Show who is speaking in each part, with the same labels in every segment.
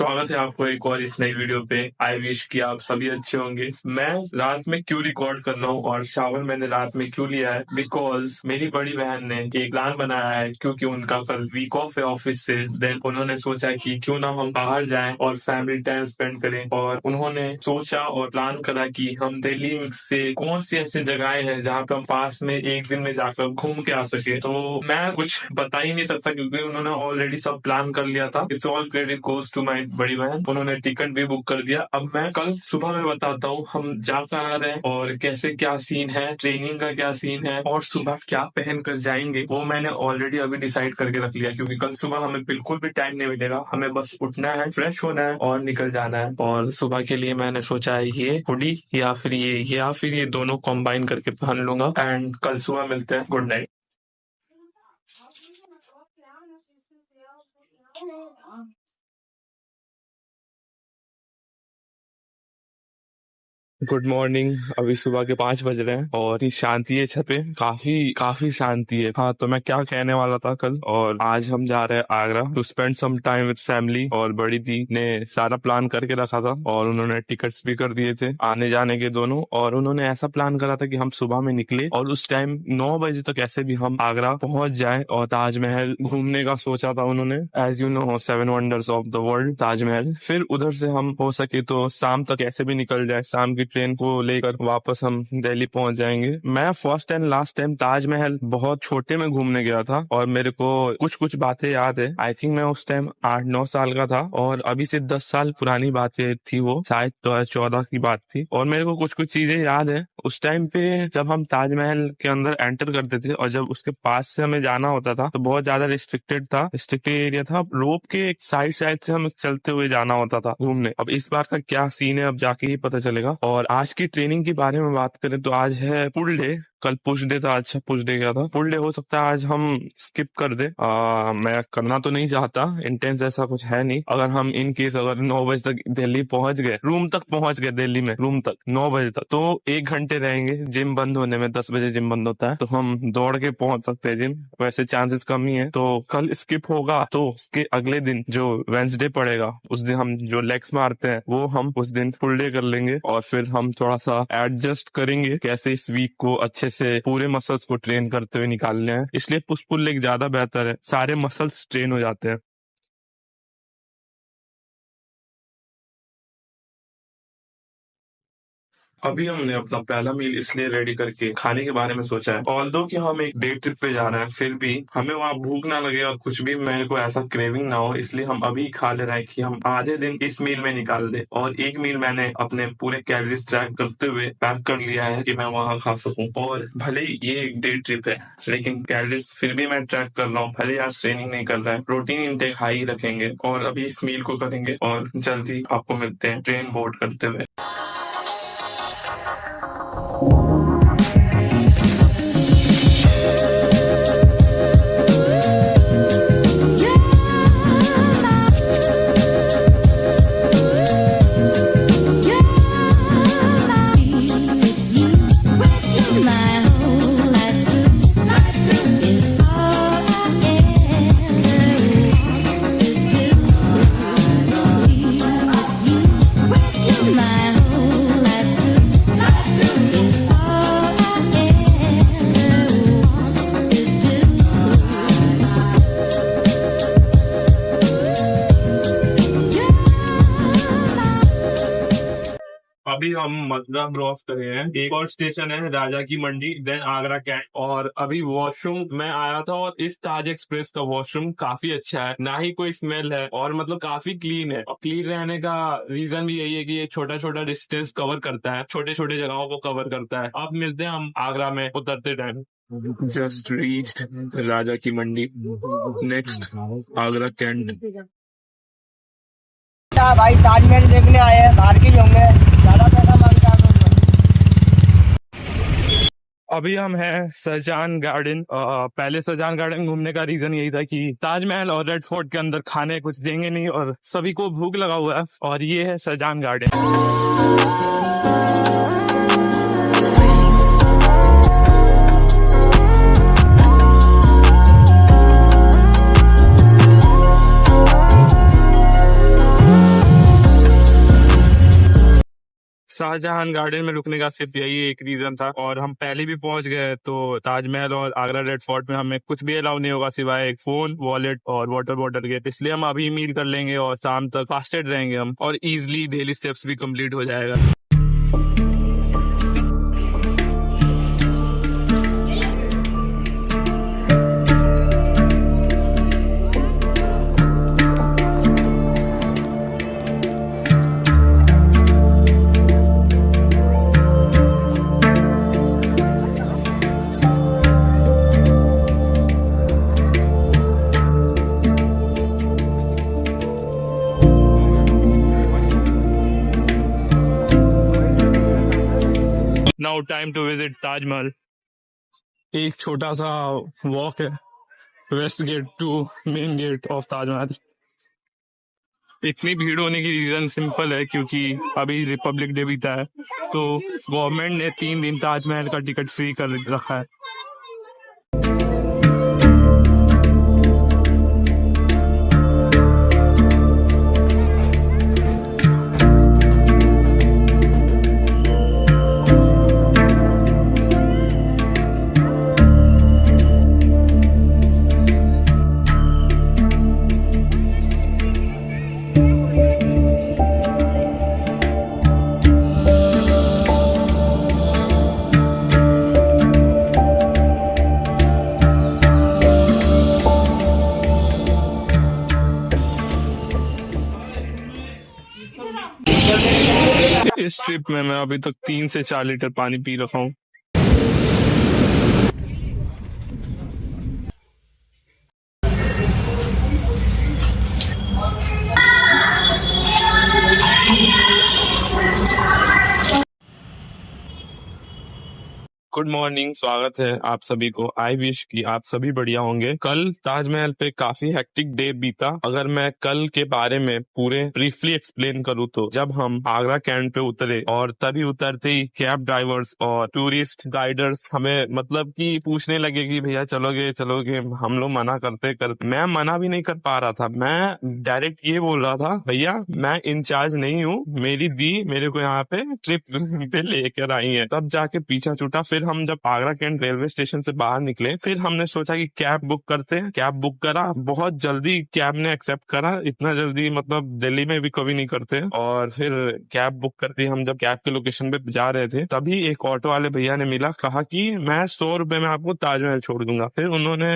Speaker 1: स्वागत है आपको एक और इस नई वीडियो पे। आई विश कि आप सभी अच्छे होंगे। मैं रात में क्यों रिकॉर्ड कर रहा हूँ और शावर मैंने रात में क्यों लिया है, बिकॉज मेरी बड़ी बहन ने एक प्लान बनाया है। क्योंकि उनका कल वीक ऑफ है ऑफिस से, देन उन्होंने सोचा कि क्यों ना हम बाहर जाएं और फैमिली टाइम स्पेंड करें। और उन्होंने सोचा और प्लान करा कि हम दिल्ली से कौन सी ऐसी जगहें हैं जहाँ पे हम पास में एक दिन में जाकर घूम के आ सके। तो मैं कुछ बता ही नहीं सकता क्योंकि उन्होंने ऑलरेडी सब प्लान कर लिया था। It's all credit goes to my बड़ी बहन। उन्होंने टिकट भी बुक कर दिया। अब मैं कल सुबह में बताता हूँ हम जा कहाँ रहे हैं और कैसे क्या सीन है, ट्रेनिंग का क्या सीन है और सुबह क्या पहन कर जाएंगे। वो मैंने ऑलरेडी अभी डिसाइड करके रख लिया क्योंकि कल सुबह हमें बिल्कुल भी टाइम नहीं मिलेगा। हमें बस उठना है, फ्रेश होना है और निकल जाना है। और सुबह के लिए मैंने सोचा है ये हुडी या फिर ये दोनों कॉम्बाइन करके पहन लूंगा। एंड कल सुबह मिलते हैं। Good night. Good morning. अभी सुबह के 5 बज रहे हैं और शांति है छत पे, काफी शांति है। हाँ, तो मैं क्या कहने वाला था कल, और आज हम जा रहे हैं Agra to spend some time with family. और बड़ी दी ने सारा प्लान करके रखा था और उन्होंने टिकट्स भी कर दिए थे आने जाने के दोनों। और उन्होंने ऐसा प्लान करा था कि हम सुबह में निकले और उस टाइम 9 बजे तक ऐसे भी हम आगरा पहुंच जाए और ताजमहल घूमने का सोचा था उन्होंने। As you know 7 wonders of the world Taj Mahal. फिर उधर से हम हो सके तो शाम तक ऐसे भी निकल जाए, शाम की ट्रेन को लेकर वापस हम दिल्ली पहुंच जाएंगे। मैं first and last time Taj Mahal बहुत छोटे में घूमने गया था और मेरे को कुछ बातें याद है। आई थिंक मैं उस टाइम 8-9 साल का था और अभी से 10 साल पुरानी बातें थी, वो शायद 2014 की बात थी। और मेरे को कुछ चीजें याद है उस टाइम पे जब हम ताजमहल के अंदर एंटर करते थे और जब उसके पास से हमें जाना होता था तो बहुत ज्यादा रिस्ट्रिक्टेड एरिया था। रोप के एक साइड से हमें चलते हुए जाना होता था घूमने। अब इस बार का क्या सीन है अब जाके ही पता चलेगा। और आज की ट्रेनिंग के बारे में बात करें तो आज है फुल डे। कल पुश डे था, अच्छा पुश डे गया था। फुल डे हो सकता है आज हम स्किप कर दे। मैं करना तो नहीं चाहता, इंटेंस ऐसा कुछ है नहीं। अगर हम इन केस अगर 9 बजे तक दिल्ली पहुंच गए, रूम तक पहुंच गए दिल्ली में, रूम तक 9 बजे तक, तो 1 घंटे रहेंगे जिम बंद होने में। 10 बजे जिम बंद होता है तो हम दौड़ के पहुंच सकते हैं जिम। वैसे चांसेस कम ही है, तो कल स्किप होगा तो उसके अगले दिन जो वेंसडे पड़ेगा उस दिन हम जो लेग्स मारते हैं वो हम उस दिन फुल डे कर लेंगे। और फिर हम थोड़ा सा एडजस्ट करेंगे कैसे इस वीक को अच्छे से पूरे मसल्स को ट्रेन करते हुए निकालने हैं। इसलिए पुश पुल लेग ज्यादा बेहतर है, सारे मसल्स ट्रेन हो जाते हैं। अभी हमने अपना पहला मील इसलिए रेडी करके खाने के बारे में सोचा है। ऑल्दो कि हम एक डे ट्रिप पे जा रहे हैं, फिर भी हमें वहाँ भूख ना लगे और कुछ भी मेरे को ऐसा क्रेविंग ना हो, इसलिए हम अभी खा ले रहे हैं कि हम आधे दिन इस मील में निकाल दे। और एक मील मैंने अपने पूरे कैलोरीज ट्रैक करते हुए पैक कर लिया है कि मैं वहाँ खा सकूं। और भले ही ये एक डे ट्रिप है लेकिन कैलोरीज फिर भी मैं ट्रैक कर रहा हूँ। भले आज ट्रेनिंग नहीं कर रहा है, प्रोटीन इंटेक हाई रखेंगे और अभी इस मील को करेंगे और जल्दी आपको मिलते हैं ट्रेन बोर्ड करते हुए। अभी हम मथुरा क्रॉस करे हैं, एक और स्टेशन है राजा की मंडी, देन आगरा कैंट। और अभी वॉशरूम में आया था और इस ताज एक्सप्रेस का वॉशरूम काफी अच्छा है, ना ही कोई स्मेल है और मतलब काफी क्लीन है। और क्लीन रहने का रीजन भी यही है कि ये छोटा डिस्टेंस कवर करता है, छोटे जगहों को कवर करता है। अब मिलते हैं हम आगरा में उतरते टाइम। जस्ट रीच्ड राजा की मंडी, नेक्स्ट आगरा कैंट।
Speaker 2: भाई ताजमहल देखने आए हैं, बाहर के होंगे, ज्यादा पैसा मांगता है।
Speaker 1: अभी हम हैं शाहजहां गार्डन। पहले शाहजहां गार्डन घूमने का रीजन यही था कि ताजमहल और रेड फोर्ट के अंदर खाने कुछ देंगे नहीं और सभी को भूख लगा हुआ है। और ये है शाहजहां गार्डन। शाहजहां गार्डन में रुकने का सिर्फ यही एक रीजन था, और हम पहले भी पहुंच गए तो ताजमहल और आगरा रेड फोर्ट में हमें कुछ भी अलाउ नहीं होगा सिवाय एक फोन, वॉलेट और वाटर बॉटल के। इसलिए हम अभी मील कर लेंगे और शाम तक फास्टेड रहेंगे हम, और इजिली डेली स्टेप्स भी कंप्लीट हो जाएगा। Now time to visit Taj Mahal. एक छोटा सा वॉक है waste gate to main gate of Taj Mahal. इतनी भीड़ होने की रीजन सिंपल है क्योंकि अभी रिपब्लिक डे बीता है, तो गवर्नमेंट ने 3 दिन ताजमहल का टिकट फ्री कर रखा है। इस ट्रिप में मैं अभी तक 3 से 4 लीटर पानी पी रखा हूँ। गुड मॉर्निंग, स्वागत है आप सभी को। आई विश कि आप सभी बढ़िया होंगे। कल ताजमहल पे काफी हेक्टिक डे बीता। अगर मैं कल के बारे में पूरे ब्रीफली एक्सप्लेन करूँ तो जब हम आगरा कैंट पे उतरे और तभी उतरते ही कैब ड्राइवर्स और टूरिस्ट गाइडर्स हमें मतलब कि पूछने लगे कि भैया चलोगे चलोगे। हम लोग मना करते मैं मना भी नहीं कर पा रहा था। मैं डायरेक्ट ये बोल रहा था भैया मैं इंचार्ज नहीं हूँ, मेरी दी मेरे को यहाँ पे ट्रिप पे लेकर आई है। तब जाके पीछा छूटा। फिर हम जब आगरा कैंट रेलवे स्टेशन से बाहर निकले फिर हमने सोचा कि कैब बुक करते हैं। कैब बुक करा, बहुत जल्दी कैब ने एक्सेप्ट करा। इतना जल्दी मतलब दिल्ली में भी कभी नहीं करते। और फिर कैब बुक करती, हम जब कैब के लोकेशन पे जा रहे थे तभी एक ऑटो वाले भैया ने मिला, कहा कि मैं 100 रुपए में आपको ताजमहल छोड़ दूंगा। फिर उन्होंने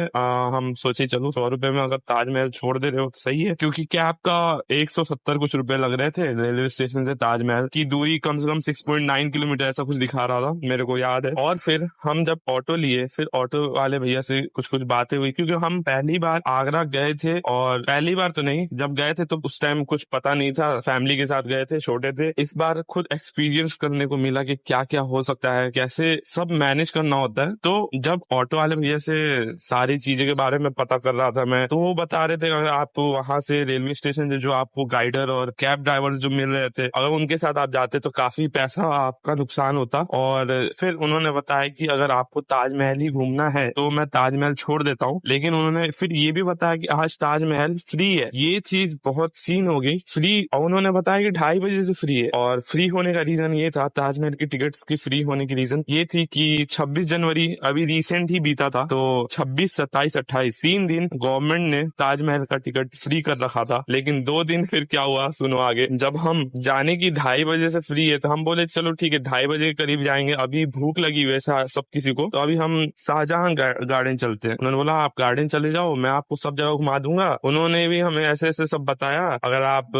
Speaker 1: हम सोचे चलो 100 रुपए में अगर ताजमहल छोड़ दे रहे हो तो सही है, क्योंकि कैब का 170 कुछ रुपए लग रहे थे। रेलवे स्टेशन से ताजमहल की दूरी कम से कम 6.9 किलोमीटर ऐसा कुछ दिखा रहा था, मेरे को याद है। और फिर हम जब ऑटो लिए फिर ऑटो वाले भैया से कुछ बातें हुई, क्योंकि हम पहली बार आगरा गए थे। और पहली बार तो नहीं, जब गए थे तो उस टाइम कुछ पता नहीं था, फैमिली के साथ गए थे, छोटे थे। इस बार खुद एक्सपीरियंस करने को मिला कि क्या क्या हो सकता है, कैसे सब मैनेज करना होता है। तो जब ऑटो वाले भैया से सारी चीजें के बारे में पता कर रहा था मैं, तो वो बता रहे थे अगर आप वहां से रेलवे स्टेशन से जो आपको गाइडर और कैब ड्राइवर जो मिल रहे थे, अगर उनके साथ आप जाते तो काफी पैसा आपका नुकसान होता। और फिर उन्होंने बताया कि अगर आपको ताजमहल ही घूमना है तो मैं ताजमहल छोड़ देता हूँ। लेकिन उन्होंने फिर ये भी बताया कि आज ताजमहल फ्री है। ये चीज बहुत सीन हो गई, फ्री। और उन्होंने बताया कि 2:30 बजे से फ्री है। और फ्री होने का रीजन ये था, ताजमहल की टिकट्स की फ्री होने की रीजन ये थी कि 26 जनवरी अभी रिसेंट ही बीता था, तो 26, 27, 28 3 दिन गवर्नमेंट ने ताजमहल का टिकट फ्री कर रखा था। लेकिन 2 दिन फिर क्या हुआ सुनो आगे। जब हम जाने की 2:30 बजे से फ्री है तो हम बोले चलो ठीक है 2:30 बजे के करीब जाएंगे, अभी भूख लगी हुई है सब किसी को, तो अभी हम शाहजहां गार्डन चलते हैं। उन्होंने बोला आप गार्डन चले जाओ, मैं आपको सब जगह घुमा दूंगा। उन्होंने भी हमें ऐसे ऐसे सब बताया, अगर आप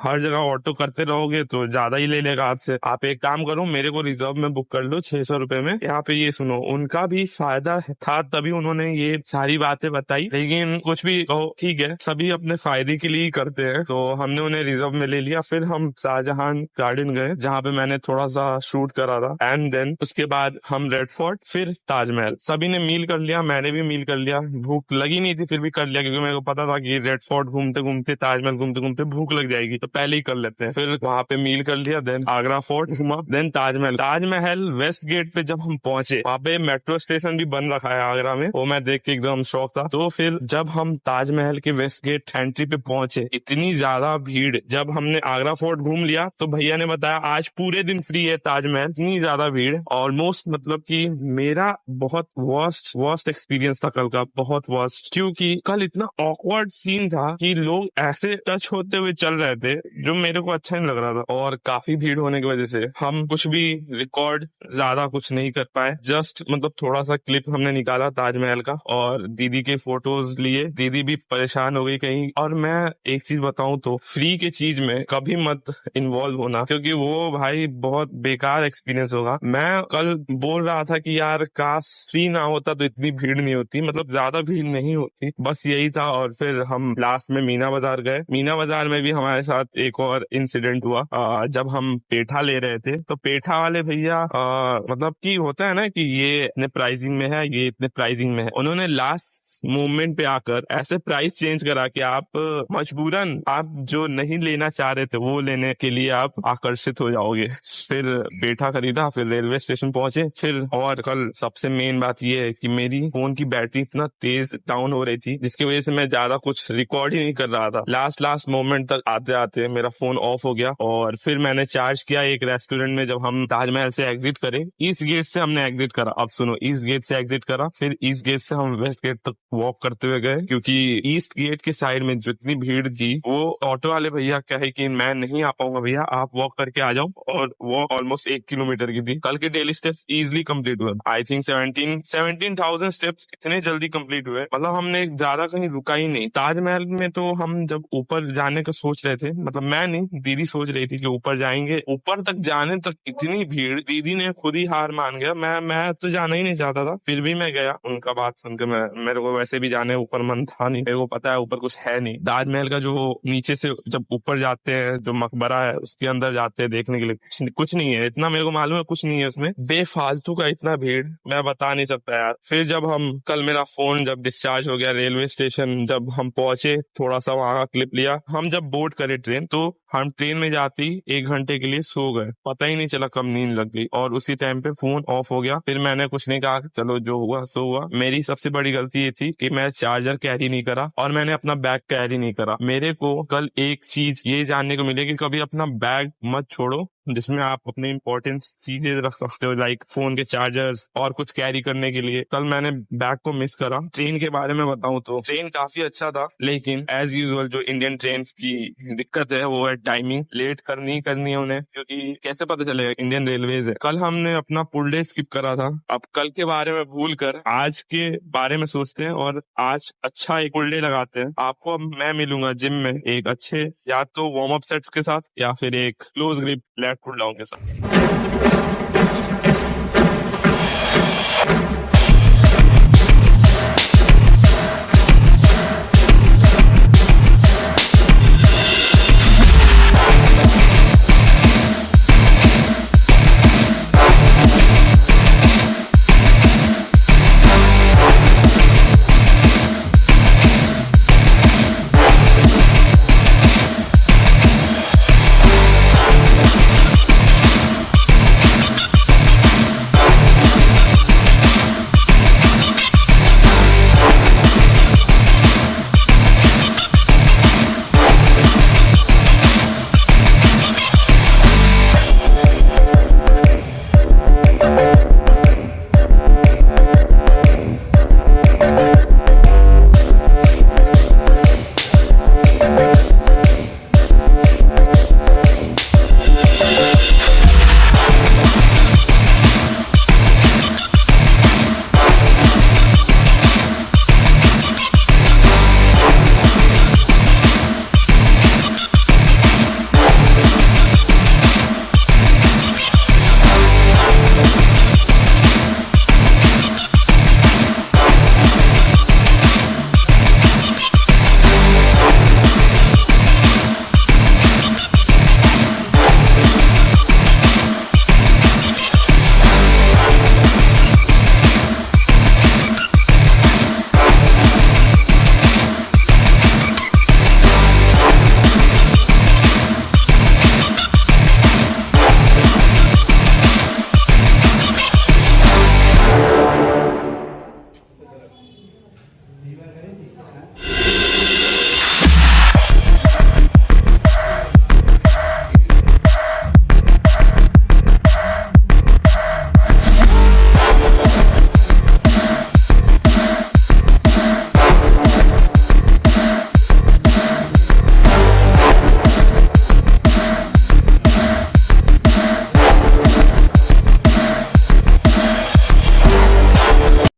Speaker 1: हर जगह ऑटो करते रहोगे तो ज्यादा ही ले लेगा आपसे। आप एक काम करो, मेरे को रिजर्व में बुक कर लो 600 रुपए में। यहाँ पे ये सुनो, उनका भी फायदा था तभी उन्होंने ये सारी बातें बताई। लेकिन कुछ भी कहो ठीक है, सभी अपने फायदे के लिए ही करते हैं। तो हमने उन्हें रिजर्व में ले लिया। फिर हम शाहजहां गार्डन गए जहाँ पे मैंने थोड़ा सा शूट करा था। एंड देन उसके बाद हम रेड फोर्ट, फिर ताजमहल। सभी ने मील कर लिया, मैंने भी मील कर लिया। भूख लगी नहीं थी फिर भी कर लिया, क्योंकि मेरे को पता था कि रेड फोर्ट घूमते घूमते, ताजमहल घूमते घूमते भूख लग जाएगी, तो पहले ही कर लेते हैं। फिर वहां पे मील कर लिया, देन आगरा फोर्ट घूमा, then Taj Mahal. Taj Mahal waste gate पे जब हम पहुंचे, वहां पे मेट्रो स्टेशन भी बन रखा है आगरा में, वो मैं देख के एकदम शौक था। तो फिर जब हम ताजमहल के वेस्ट गेट एंट्री पे पहुंचे, इतनी ज्यादा भीड़। जब हमने आगरा फोर्ट घूम लिया तो भैया ने बताया आज पूरे दिन फ्री है ताजमहल। इतनी ज्यादा भीड़, ऑलमोस्ट मतलब कि मेरा बहुत वर्स्ट एक्सपीरियंस था कल का, बहुत वर्स्ट। क्योंकि कल इतना ऑकवर्ड सीन था कि लोग ऐसे टच होते हुए चल रहे थे, जो मेरे को अच्छा नहीं लग रहा था। और काफी भीड़ होने की वजह से हम कुछ भी रिकॉर्ड ज्यादा कुछ नहीं कर पाए। जस्ट मतलब थोड़ा सा क्लिप हमने निकाला ताजमहल का, और दीदी के फोटोज लिए। दीदी भी परेशान हो गई कहीं। और मैं एक चीज बताऊं तो फ्री के चीज में कभी मत इन्वॉल्व होना, क्योंकि वो भाई बहुत बेकार एक्सपीरियंस होगा। मैं कल बोल रहा था कि यार काश फ्री ना होता तो इतनी भीड़ नहीं होती, मतलब ज्यादा भीड़ नहीं होती, बस यही था। और फिर हम लास्ट में मीना बाजार गए। मीना बाजार में भी हमारे साथ एक और इंसिडेंट हुआ। जब हम पेठा ले रहे थे तो पेठा वाले भैया मतलब कि होता है ना कि ये इतने प्राइसिंग में है, ये इतने प्राइसिंग में है, उन्होंने लास्ट मोमेंट पे आकर ऐसे प्राइस चेंज करा कि आप मजबूरन आप जो नहीं लेना चाह रहे थे वो लेने के लिए आप आकर्षित हो जाओगे। फिर पेठा खरीदा, फिर रेलवे स्टेशन पहुंचे। फिर और कल सबसे मेन बात ये है कि मेरी फोन की बैटरी इतना तेज डाउन हो रही थी, जिसकी वजह से मैं ज्यादा कुछ रिकॉर्ड ही नहीं कर रहा था। लास्ट मोमेंट तक आते आते मेरा फोन ऑफ हो गया। और फिर मैंने चार्ज किया एक रेस्टोरेंट में। जब हम ताजमहल से एग्जिट करे, ईस्ट गेट से हमने एग्जिट करा। अब सुनो, ईस्ट गेट से एग्जिट करा, फिर ईस्ट गेट से हम वेस्ट गेट तक वॉक करते हुए गए, क्योंकि ईस्ट गेट के साइड में जितनी भीड़ थी, वो ऑटो वाले भैया कहे कि मैं नहीं आ पाऊंगा भैया, आप वॉक करके आ जाओ। और वो ऑलमोस्ट 1 किलोमीटर की थी। कल के डेली स्टेप्स इजिली कंप्लीट हुए। आई थिंक 17,000 स्टेप्स इतने जल्दी कंप्लीट हुए, मतलब हमने ज्यादा कहीं रुका ही नहीं। ताजमहल में तो हम जब ऊपर जाने का सोच रहे थे, मतलब मैं नहीं, दीदी सोच रही थी कि ऊपर जाएंगे, ऊपर तक जाने तक इतनी भीड़, दीदी ने खुद ही हार मान गया। मैं तो जाना ही नहीं चाहता था, फिर भी मैं गया। उनका बात सुनकर मेरे को वैसे भी जाने ऊपर मन था नहीं, मेरे को पता है ऊपर कुछ है नहीं। ताजमहल का जो नीचे से जब ऊपर जाते हैं, जो मकबरा है उसके अंदर जाते हैं देखने के लिए, कुछ नहीं है, इतना मेरे को मालूम है, कुछ नहीं है उसमें। बेफालतू का इतना भीड़ मैं बता नहीं सकता यार। फिर जब हम कल मेरा फोन जब डिस्चार्ज हो गया रेलवे स्टेशन, जब हम पहुंचे, थोड़ा सा वहां का क्लिप लिया। हम जब बोर्ड करे ट्रेन, तो हम ट्रेन में जाते ही 1 घंटे के लिए सो गए, पता ही नहीं चला कब नींद लग गई, और उसी टाइम पे फोन ऑफ हो गया। फिर मैंने कुछ नहीं कहा, चलो जो हुआ सो हुआ। मेरी सबसे बड़ी गलती ये थी कि मैं चार्जर कैरी नहीं करा, और मैंने अपना बैग कैरी नहीं करा। मेरे को कल एक चीज ये जानने को मिलेगी, कभी अपना बैग मत छोड़ो जिसमें आप अपने इंपॉर्टेंट चीजें रख सकते हो, लाइक फोन के चार्जर्स और कुछ कैरी करने के लिए। कल मैंने बैग को मिस करा। ट्रेन के बारे में बताऊं तो ट्रेन काफी अच्छा था, लेकिन एज यूजुअल जो इंडियन ट्रेन की दिक्कत है वो है टाइमिंग। लेट करनी है उन्हें, क्योंकि कैसे पता चलेगा इंडियन रेलवेज है। कल हमने अपना फुल डे स्किप करा था। अब कल के बारे में भूल कर आज के बारे में सोचते हैं, और आज अच्छा एक फुल डे लगाते हैं। आपको अब मैं मिलूंगा जिम में एक अच्छे या तो वार्म अप सेट्स के साथ, या फिर एक close grip lat pull down के साथ।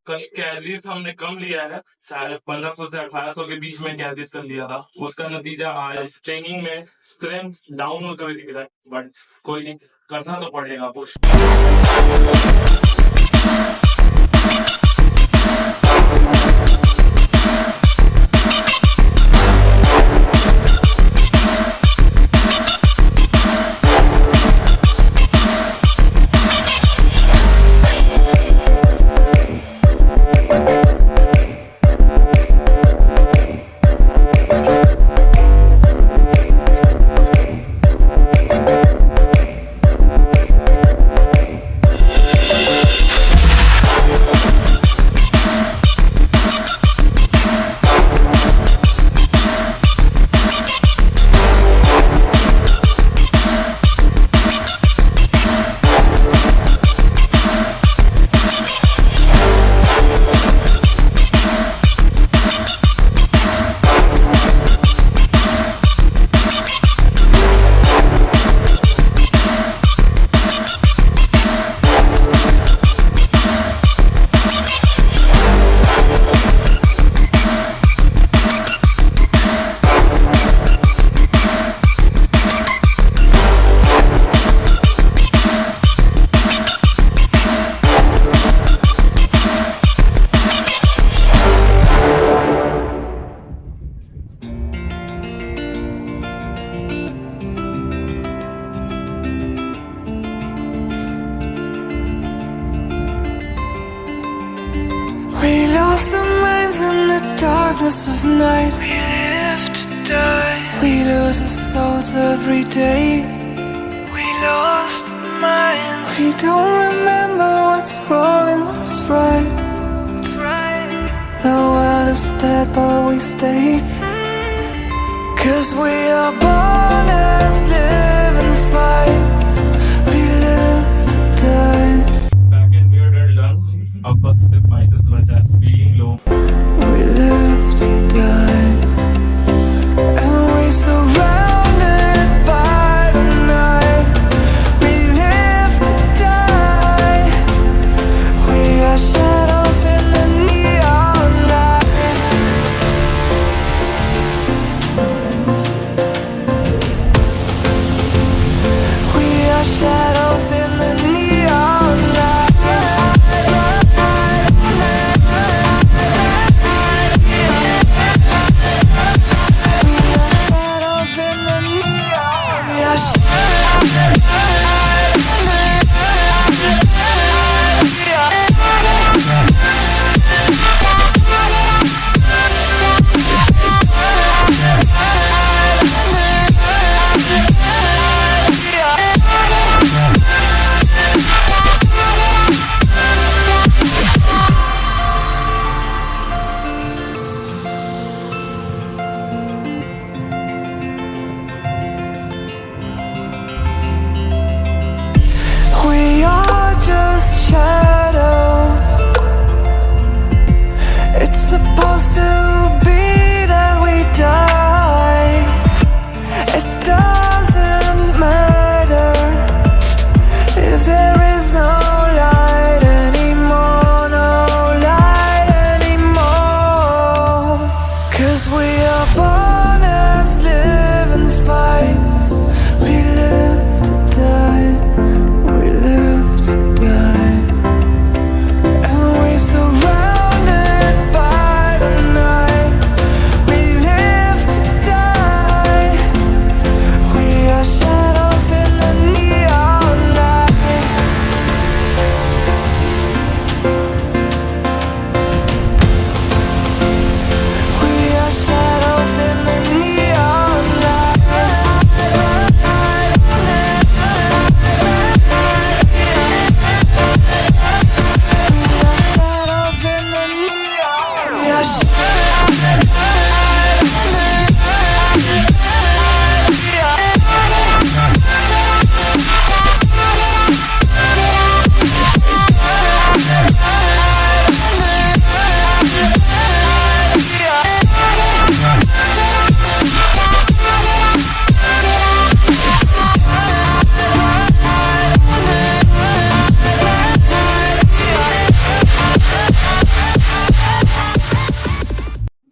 Speaker 1: कल कैलोरीज हमने कम लिया है, शायद 1500 से 1800 के बीच में कैलोरीज कर लिया था। उसका नतीजा आज ट्रेनिंग में स्ट्रेंथ डाउन होते हुए दिख रहा है, बट कोई नहीं, करना तो पड़ेगा push.
Speaker 3: We lost our minds in the darkness of night. We live to die. We lose our souls every day. We lost our minds. We don't remember what's wrong and what's right. What's right. The world is dead but we stay. 'Cause we are born as living fights. We live to die.
Speaker 1: Back and beard done, अब बस सिर्फ biceps बचा है, feeling low.
Speaker 3: We live to die, and we surrounded by the night. We live to die. We are shadows in the neon light. We are shadows in the neon light.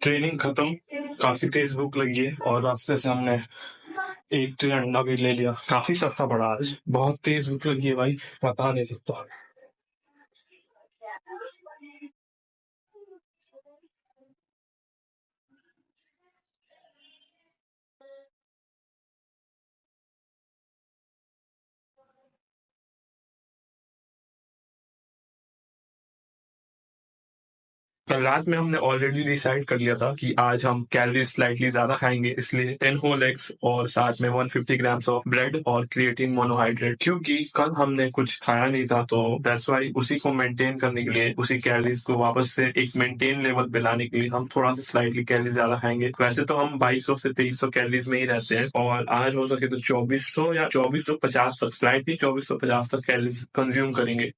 Speaker 1: Training खत्म, काफी तेज भूख लगी है और रास्ते से हमने एक ट्रे अंडा भी ले लिया। काफी सस्ता पड़ा आज। बहुत तेज भूख लगी है भाई, बता नहीं सकता। कल रात में हमने ऑलरेडी डिसाइड कर लिया था कि आज हम कैलोरीज स्लाइटली ज्यादा खाएंगे, इसलिए 10 होल एग्स और साथ में 150 ग्राम्स ऑफ ब्रेड और क्रिएटिन मोनोहाइड्रेट। क्योंकि कल हमने कुछ खाया नहीं था, तो दैट्स वाई उसी को मेंटेन करने के लिए, उसी कैलोरीज को वापस से एक मेंटेन लेवल पे लाने के लिए हम थोड़ा सा स्लाइटली कैलोरीज ज्यादा खाएंगे। वैसे तो हम 2200 से 2300 कैलोरीज में ही रहते हैं और आज हो सके तो 2400 या 2450 तक, स्लाइटली 2450 तक कैलोरीज कंज्यूम करेंगे।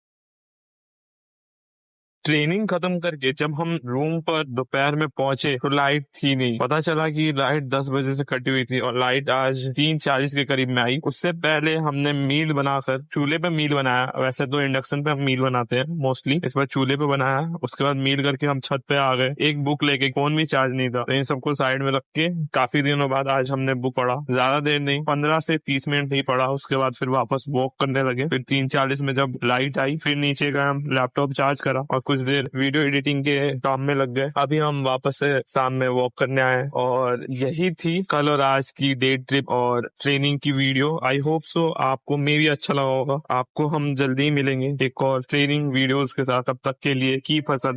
Speaker 1: ट्रेनिंग खत्म करके जब हम रूम पर दोपहर में पहुंचे तो लाइट थी नहीं। पता चला कि लाइट 10 बजे से कटी हुई थी और लाइट आज 3:40 के करीब में आई। उससे पहले हमने मील बनाकर चूल्हे पे मील बनाया। वैसे तो इंडक्शन पे हम मील बनाते हैं मोस्टली, इस बार चूल्हे पे बनाया। उसके बाद मील करके हम छत पे आ गए। एक बुक लेके, फोन भी चार्ज नहीं था, तो इन सबको साइड में रख के काफी दिनों बाद आज हमने बुक पढ़ा। ज्यादा देर नहीं, 15 से 30 मिनट ही पढ़ा। उसके बाद फिर वापस वॉक करने लगे। फिर 3:40 में जब लाइट आई फिर नीचे गए, हम लैपटॉप चार्ज करा और कुछ देर वीडियो एडिटिंग के काम में लग गए। अभी हम वापस से शाम में वॉक करने आए और यही थी कल और आज की डे ट्रिप और ट्रेनिंग की वीडियो। आई होप सो आपको मे भी अच्छा लगा होगा। आपको हम जल्दी ही मिलेंगे एक और ट्रेनिंग वीडियोस के साथ। तब तक के लिए कीप हसल।